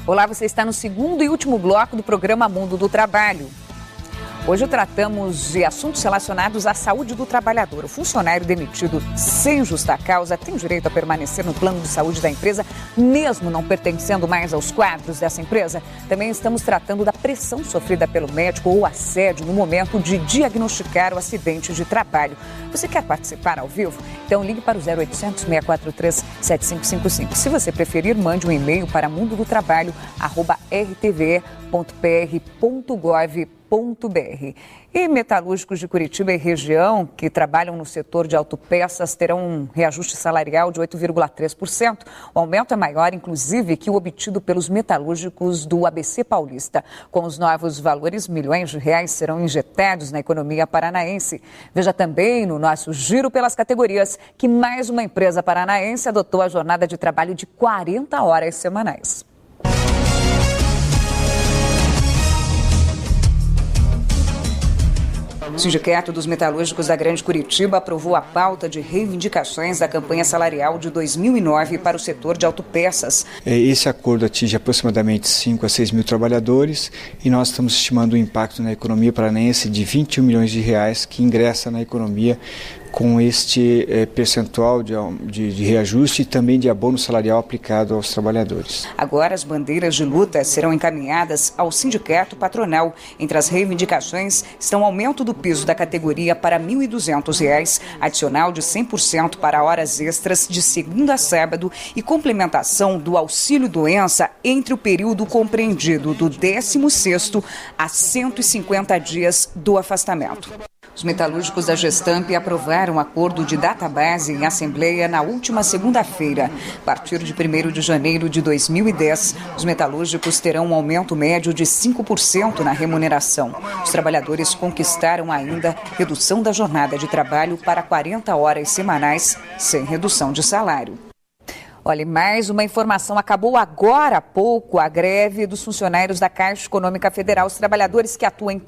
Olá, você está no segundo e último bloco do programa Mundo do Trabalho. Hoje tratamos de assuntos relacionados à saúde do trabalhador. O funcionário demitido sem justa causa tem direito a permanecer no plano de saúde da empresa, mesmo não pertencendo mais aos quadros dessa empresa. Também estamos tratando da pressão sofrida pelo médico ou assédio no momento de diagnosticar o acidente de trabalho. Você quer participar ao vivo? Então ligue para o 0800 643 7555. Se você preferir, mande um e-mail para mundodotrabalho@rtve.pr.gov.br. E metalúrgicos de Curitiba e região que trabalham no setor de autopeças terão um reajuste salarial de 8,3%. O aumento é maior, inclusive, que o obtido pelos metalúrgicos do ABC Paulista. Com os novos valores, milhões de reais serão injetados na economia paranaense. Veja também no nosso giro pelas categorias que mais uma empresa paranaense adotou a jornada de trabalho de 40 horas semanais. O Sindicato dos Metalúrgicos da Grande Curitiba aprovou a pauta de reivindicações da campanha salarial de 2009 para o setor de autopeças. Esse acordo atinge aproximadamente 5 a 6 mil trabalhadores e nós estamos estimando um impacto na economia paranaense de 21 milhões de reais que ingressa na economia com este percentual de reajuste e também de abono salarial aplicado aos trabalhadores. Agora as bandeiras de luta serão encaminhadas ao sindicato patronal. Entre as reivindicações estão aumento do piso da categoria para R$ 1.200, adicional de 100% para horas extras de segunda a sábado e complementação do auxílio-doença entre o período compreendido do 16º a 150 dias do afastamento. Os metalúrgicos da Gestamp aprovaram um acordo de database em assembleia na última segunda-feira. A partir de 1º de janeiro de 2010, os metalúrgicos terão um aumento médio de 5% na remuneração. Os trabalhadores conquistaram ainda redução da jornada de trabalho para 40 horas semanais, sem redução de salário. Olha, mais uma informação. Acabou agora há pouco a greve dos funcionários da Caixa Econômica Federal. Os trabalhadores que atuam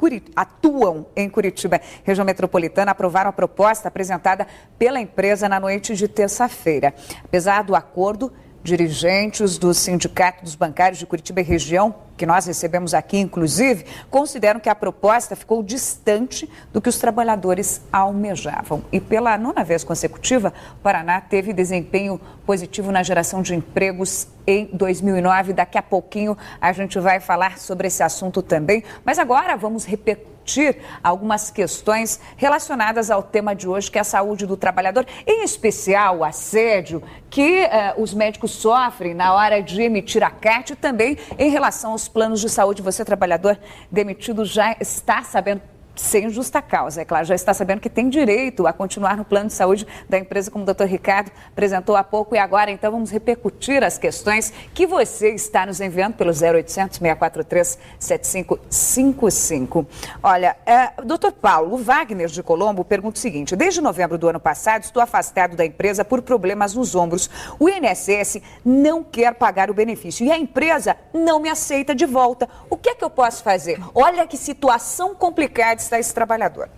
em Curitiba, região metropolitana, aprovaram a proposta apresentada pela empresa na noite de terça-feira. Apesar do acordo, dirigentes do Sindicato dos Bancários de Curitiba e região, que nós recebemos aqui, inclusive, consideram que a proposta ficou distante do que os trabalhadores almejavam. E pela 9ª vez consecutiva, o Paraná teve desempenho positivo na geração de empregos em 2009. Daqui a pouquinho a gente vai falar sobre esse assunto também. Mas agora vamos repetir algumas questões relacionadas ao tema de hoje, que é a saúde do trabalhador, em especial o assédio que os médicos sofrem na hora de emitir a carta e também em relação aos planos de saúde. Você, trabalhador demitido, já está sabendo, sem justa causa, é claro, já está sabendo que tem direito a continuar no plano de saúde da empresa, como o doutor Ricardo apresentou há pouco. E agora, então, vamos repercutir as questões que você está nos enviando pelo 0800 643 7555. Olha, doutor Paulo Wagner de Colombo pergunta o seguinte: desde novembro do ano passado, estou afastado da empresa por problemas nos ombros. O INSS não quer pagar o benefício e a empresa não me aceita de volta. O que é que eu posso fazer? Olha que situação complicada está esse trabalhador.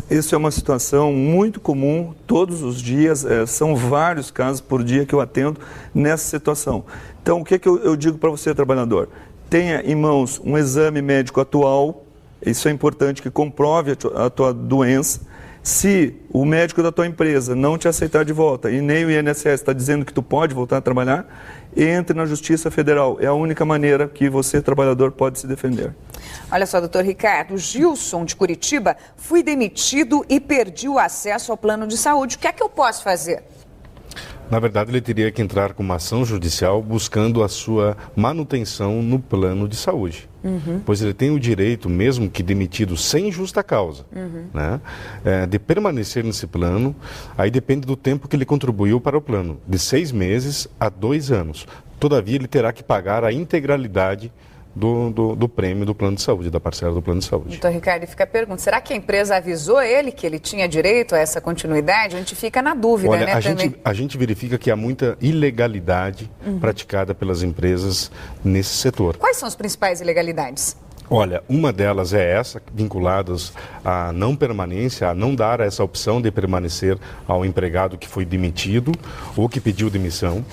Isso é uma situação muito comum todos os dias, são vários casos por dia que eu atendo nessa situação. Então, o que eu digo para você, trabalhador? Tenha em mãos um exame médico atual, isso é importante, que comprove a tua doença. Se o médico da tua empresa não te aceitar de volta e nem o INSS está dizendo que tu pode voltar a trabalhar, entre na Justiça Federal. É a única maneira que você, trabalhador, pode se defender. Olha só, doutor Ricardo, Gilson de Curitiba, fui demitido e perdi o acesso ao plano de saúde. O que é que eu posso fazer? Na verdade, ele teria que entrar com uma ação judicial buscando a sua manutenção no plano de saúde. Pois ele tem o direito, mesmo que demitido sem justa causa, né, de permanecer nesse plano. Aí depende do tempo que ele contribuiu para o plano, de 6 meses a 2 anos. Todavia, ele terá que pagar a integralidade do prêmio do plano de saúde, da parcela do plano de saúde. Doutor Ricardo, fica a pergunta, será que a empresa avisou ele que ele tinha direito a essa continuidade? A gente fica na dúvida, olha, né? A gente verifica que há muita ilegalidade praticada pelas empresas nesse setor. Quais são as principais ilegalidades? Olha, uma delas é essa, vinculadas à não permanência, a não dar essa opção de permanecer ao empregado que foi demitido ou que pediu demissão.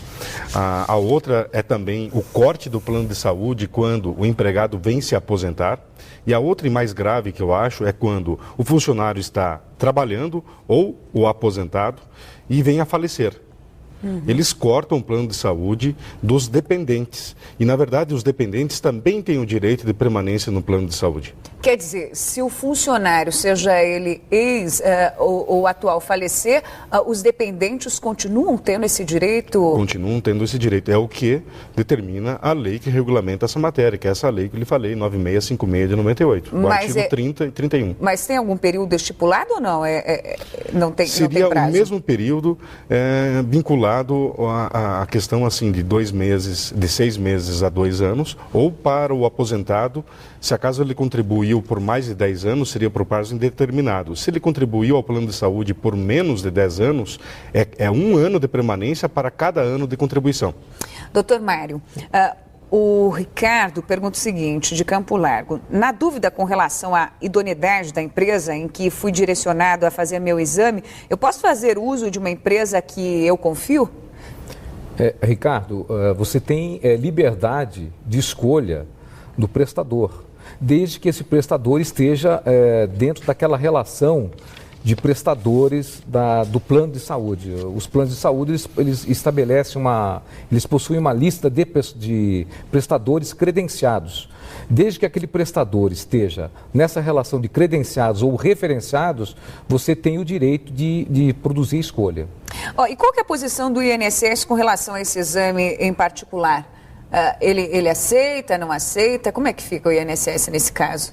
A outra é também o corte do plano de saúde quando o empregado vem se aposentar. E a outra e mais grave que eu acho é quando o funcionário está trabalhando ou o aposentado e vem a falecer. Eles cortam o plano de saúde dos dependentes. E, na verdade, os dependentes também têm o direito de permanência no plano de saúde. Quer dizer, se o funcionário, seja ele ex ou atual, falecer, os dependentes continuam tendo esse direito? Continuam tendo esse direito. É o que determina a lei que regulamenta essa matéria, que é essa lei que eu lhe falei, 9656 de 98, o artigo 30 e 31. Mas tem algum período estipulado ou não? Não tem prazo? Seria o mesmo período vinculado à questão assim de 2 meses, de 6 meses a 2 anos, ou para o aposentado, se acaso ele contribuiu por mais de 10 anos, seria por prazo indeterminado. Se ele contribuiu ao plano de saúde por menos de 10 anos, é 1 ano de permanência para cada ano de contribuição. Doutor Mário, o Ricardo pergunta o seguinte, de Campo Largo. Na dúvida com relação à idoneidade da empresa em que fui direcionado a fazer meu exame, eu posso fazer uso de uma empresa que eu confio? Ricardo, você tem liberdade de escolha do prestador, desde que esse prestador esteja dentro daquela relação de prestadores do plano de saúde. Os planos de saúde, eles estabelecem eles possuem uma lista de prestadores credenciados. Desde que aquele prestador esteja nessa relação de credenciados ou referenciados, você tem o direito de produzir escolha. E qual que é a posição do INSS com relação a esse exame em particular? Ele aceita, não aceita? Como é que fica o INSS nesse caso?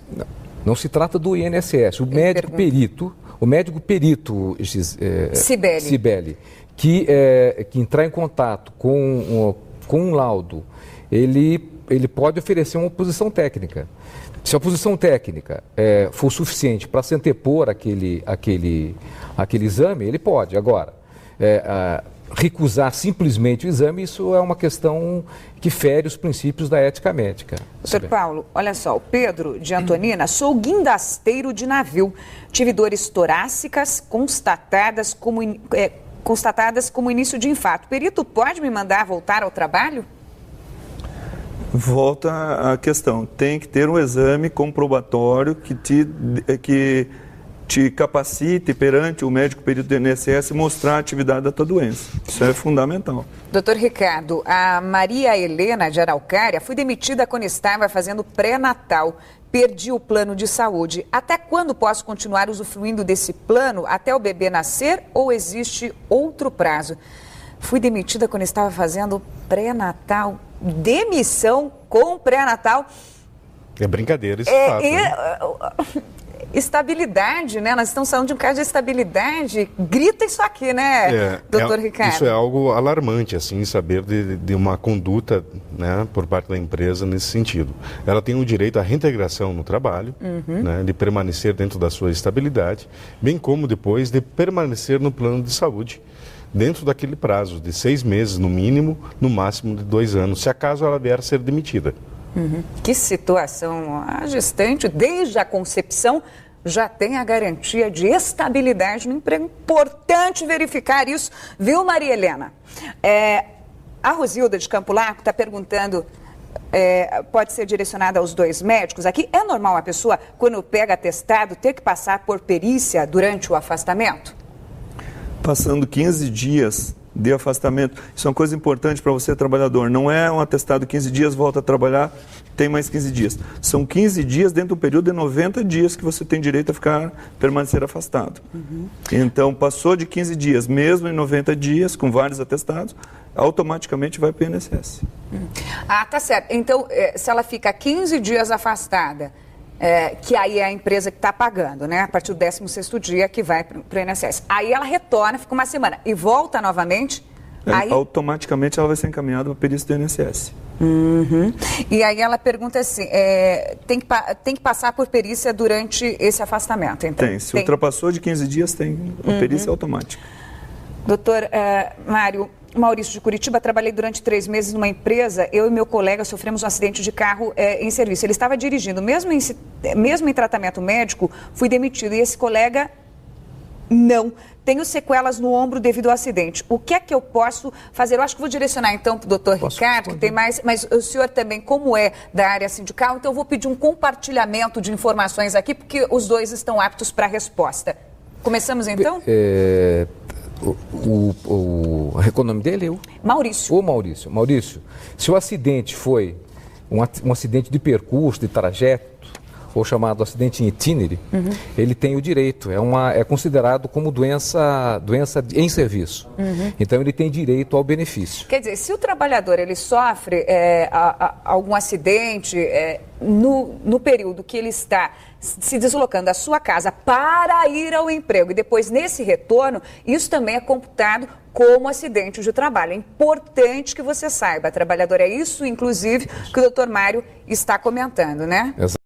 Não se trata do INSS. O médico perito Cibele, que entrar em contato com um laudo, ele pode oferecer uma oposição técnica. Se a oposição técnica for suficiente para se antepor aquele exame, ele pode. Agora, recusar simplesmente o exame, isso é uma questão que fere os princípios da ética médica. Doutor Paulo, olha só, o Pedro de Antonina, sou guindasteiro de navio. Tive dores torácicas constatadas como início de infarto. O perito pode me mandar voltar ao trabalho? Volta à questão, tem que ter um exame comprobatório que te capacite perante o médico perito do INSS mostrar a atividade da tua doença. Isso é fundamental. Doutor Ricardo, a Maria Helena de Araucária foi demitida quando estava fazendo pré-natal. Perdi o plano de saúde. Até quando posso continuar usufruindo desse plano? Até o bebê nascer ou existe outro prazo? Fui demitida quando estava fazendo pré-natal. Demissão com pré-natal. É brincadeira esse fato. Né? Estabilidade, né? Nós estamos falando de um caso de estabilidade. Grita isso aqui, né, doutor Ricardo? Isso é algo alarmante, assim, saber de uma conduta, né, por parte da empresa nesse sentido. Ela tem o direito à reintegração no trabalho, né, de permanecer dentro da sua estabilidade, bem como depois de permanecer no plano de saúde, dentro daquele prazo de 6 meses no mínimo, no máximo de 2 anos, se acaso ela vier a ser demitida. Que situação. A gestante, desde a concepção, já tem a garantia de estabilidade no emprego. Importante verificar isso, viu, Maria Helena? A Rosilda de Campo Largo está perguntando, pode ser direcionada aos 2 médicos aqui. É normal a pessoa, quando pega atestado, ter que passar por perícia durante o afastamento? Passando 15 dias de afastamento. Isso é uma coisa importante para você, trabalhador. Não é um atestado 15 dias, volta a trabalhar, tem mais 15 dias. São 15 dias dentro de um período de 90 dias que você tem direito a permanecer afastado. Então, passou de 15 dias, mesmo em 90 dias, com vários atestados, automaticamente vai para o INSS. Tá certo. Então, se ela fica 15 dias afastada, que aí é a empresa que está pagando, né? A partir do 16º dia que vai para o INSS. Aí ela retorna, fica uma semana e volta novamente. Aí... Automaticamente ela vai ser encaminhada para a perícia do INSS. E aí ela pergunta assim, tem que passar por perícia durante esse afastamento? Então, tem. Se ultrapassou de 15 dias, tem a perícia automática. Doutor Mário, Maurício de Curitiba, trabalhei durante 3 meses numa empresa, eu e meu colega sofremos um acidente de carro em serviço. Ele estava dirigindo, mesmo em tratamento médico, fui demitido. E esse colega, não. Tenho sequelas no ombro devido ao acidente. O que é que eu posso fazer? Eu acho que vou direcionar então para o doutor Ricardo, que tem mais, mas o senhor também, como é da área sindical, então eu vou pedir um compartilhamento de informações aqui, porque os dois estão aptos para a resposta. Começamos então? Qual o nome dele? Maurício. O Maurício. Maurício, se o acidente foi um acidente de percurso, de trajeto, ou chamado acidente em itinere, ele tem o direito, é considerado como doença em serviço. Então ele tem direito ao benefício. Quer dizer, se o trabalhador ele sofre algum acidente no período que ele está se deslocando da sua casa para ir ao emprego e depois nesse retorno, isso também é computado como acidente de trabalho. É importante que você saiba, trabalhador, é isso inclusive que o doutor Mário está comentando, né?